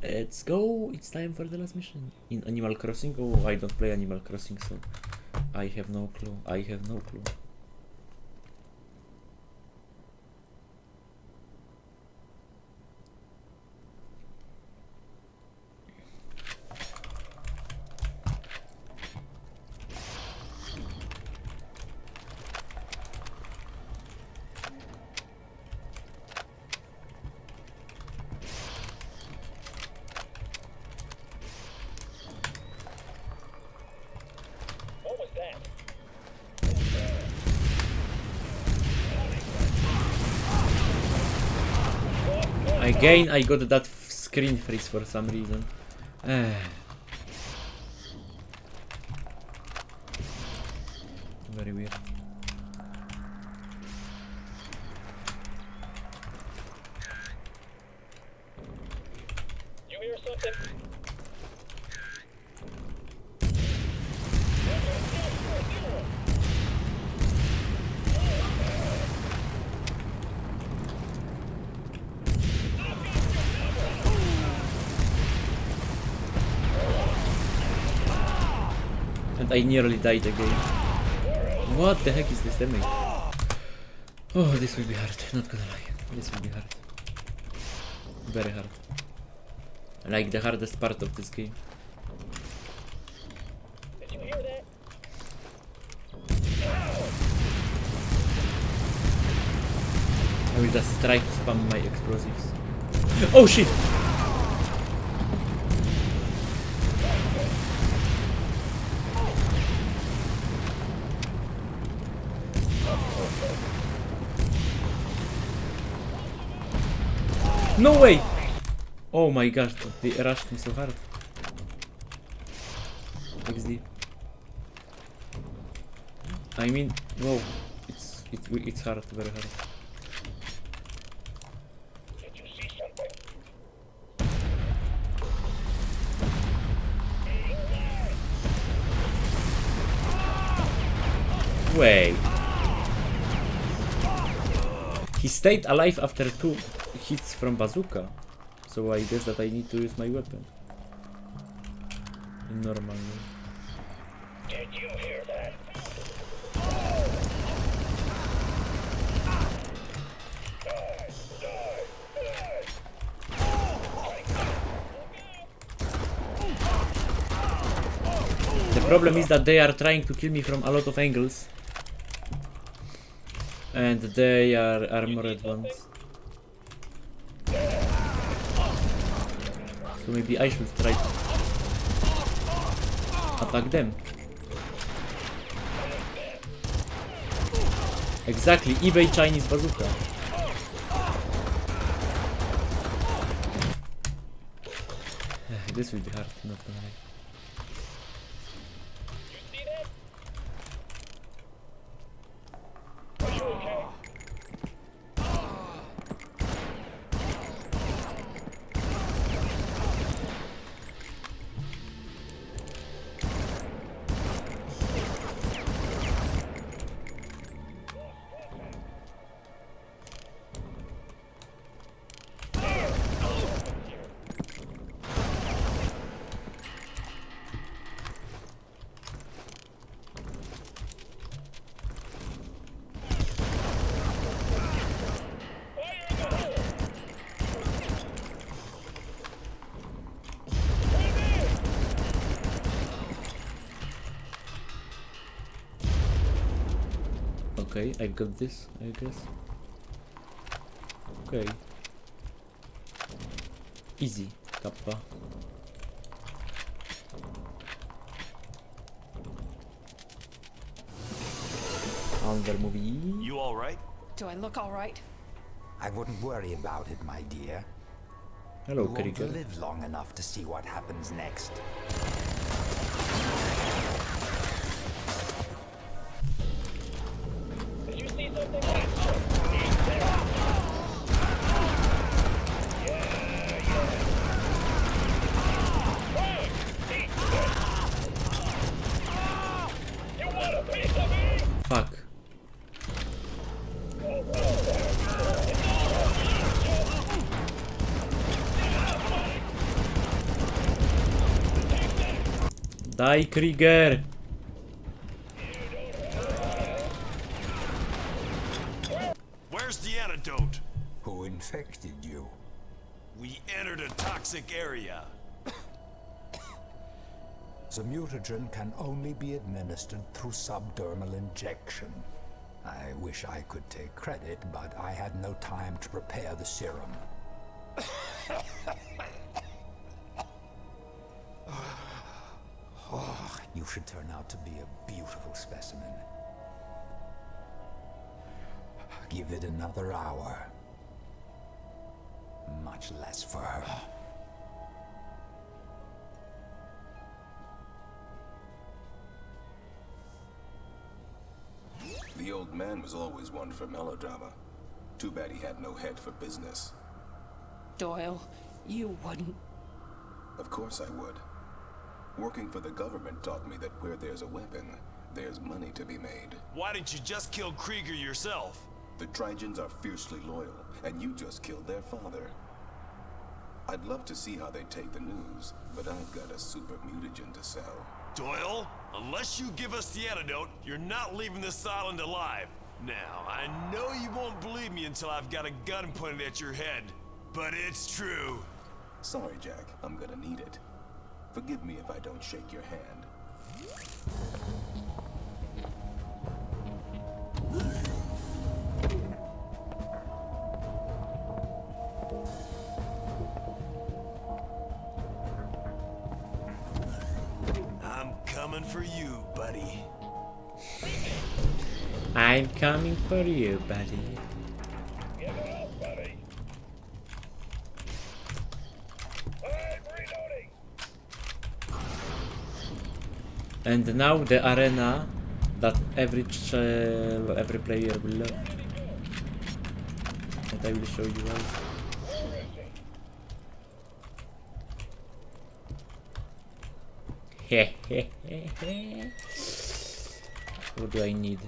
Let's go! It's time for the last mission. In Animal Crossing? Oh, I don't play Animal Crossing, so I have no clue. I have no clue. Again, I got that screen freeze for some reason. Very weird. You hear something? And I nearly died again. What the heck is this damage? Oh, this will be hard, not gonna lie. This will be hard. Very hard. Like the hardest part of this game. Did you hear that? I will just try to spam my explosives. Oh shit! No way! Oh my gosh, they rushed me so hard. XD. I mean, whoa, it's hard, very hard. Did you see something? Wait. He stayed alive after 2 hits from bazooka, so I guess that I need to use my weapon in normal way. Did you hear that? The problem is that they are trying to kill me from a lot of angles, and they are armored ones. So maybe I should try to attack them. Exactly, eBay Chinese bazooka. This will be hard, not gonna lie. You see that? Are you okay? Okay, I got this, I guess. Okay. Easy, kappa. Under movie. You all right? Do I look all right? I wouldn't worry about it, my dear. Hello, You won't Krieger. live long enough to see what happens next. Did you see something? You want a piece of me? Fuck. Die, Krieger! Where's the antidote? Who infected you? We entered a toxic area. The mutagen can only be administered through subdermal injection. I wish I could take credit, but I had no time to prepare the serum. Oh, you should turn out to be a beautiful specimen. Give it another hour. Much less for her. The old man was always one for melodrama. Too bad he had no head for business. Doyle, you wouldn't. Of course I would. Working for the government taught me that where there's a weapon, there's money to be made. Why didn't you just kill Krieger yourself? The Trigens are fiercely loyal, and you just killed their father. I'd love to see how they take the news, but I've got a super mutagen to sell. Doyle, unless you give us the antidote, you're not leaving this island alive. Now, I know you won't believe me until I've got a gun pointed at your head, but it's true. Sorry, Jack, I'm gonna need it. Forgive me if I don't shake your hand. I'm coming for you, buddy. I'm coming for you, buddy. Give it up, buddy. I'm reloading. And now the arena that every player will love. And I will show you why. What do I need?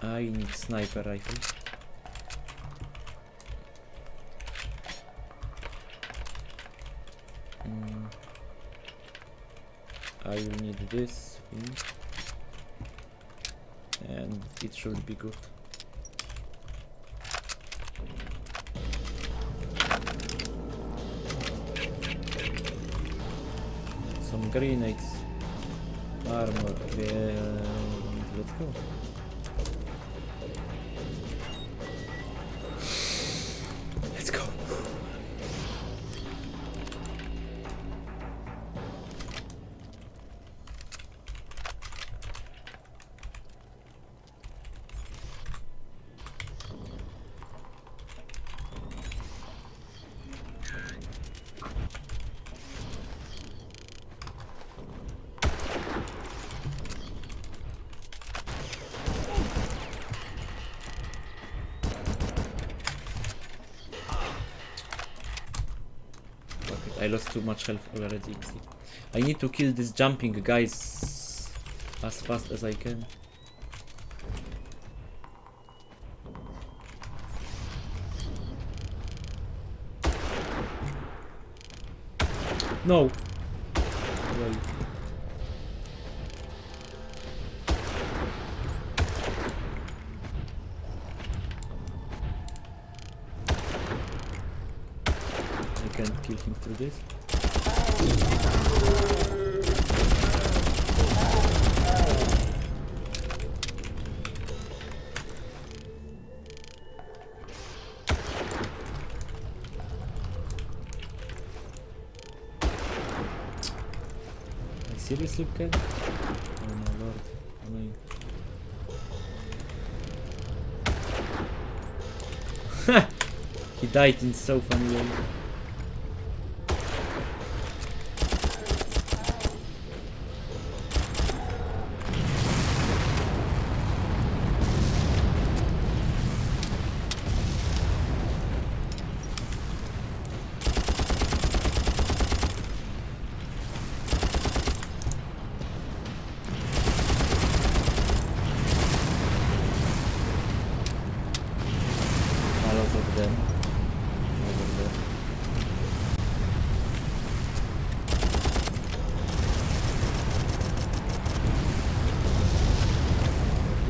I need sniper rifle. I will need this thing. And it should be good. Some grenades. Armor. Let's go. Let's go. I lost too much health already. I need to kill this jumping guys as fast as I can. No. Wait. I can't kill him through this. I seriously can? Oh my lord. Annoying. He died in so funny way. A lot of them over there.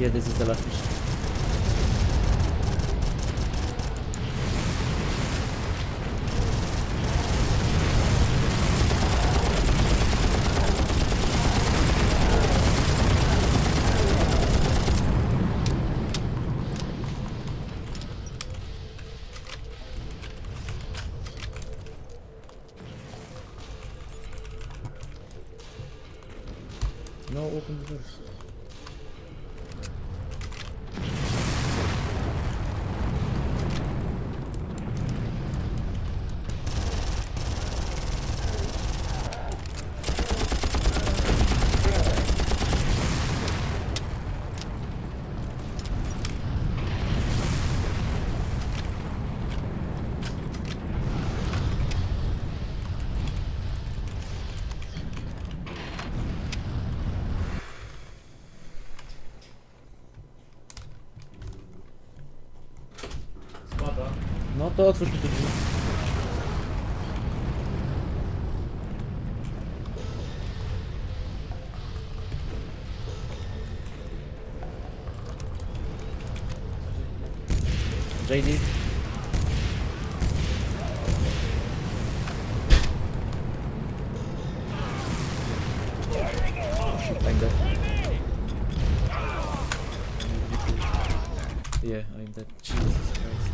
Yeah, this is the last mission. No, open the doors. No to otwórz mi te drzwi. JD. Shit, I'm dead. Yeah, I'm dead. Jesus Christ.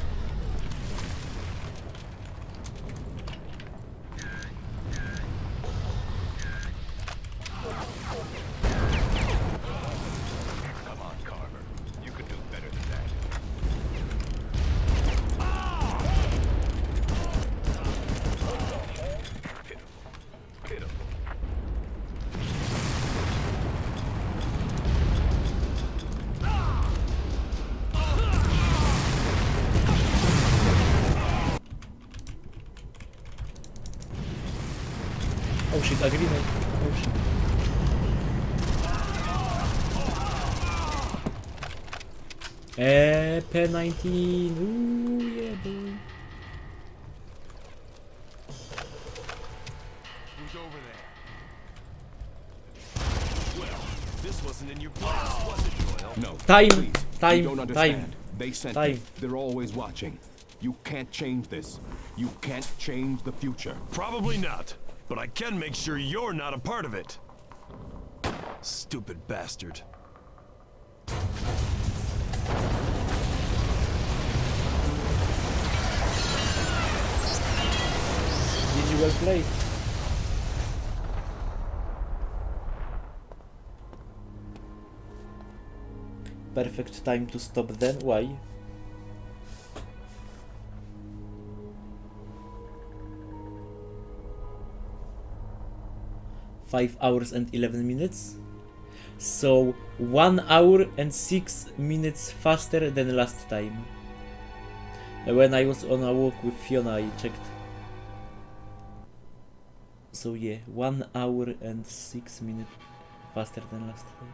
Oh shit, agreement. Oh shit. P19. Ooh, yeah, boy. Who's over there? Well, this wasn't in your plans, was it, Doyle? No. Time, Please. time, You don't understand. time. They sent Time. me. They're always watching. You can't change this. You can't change the future. Probably not, but I can make sure you're not a part of it. Stupid bastard. GG, well played. Perfect time to stop then. Why? Five hours and 11 minutes. So 1 hour and 6 minutes faster than last time. When I was on a walk with Fiona, I checked. So yeah, 1 hour and 6 minutes faster than last time.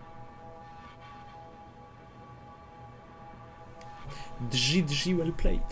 GG, well played.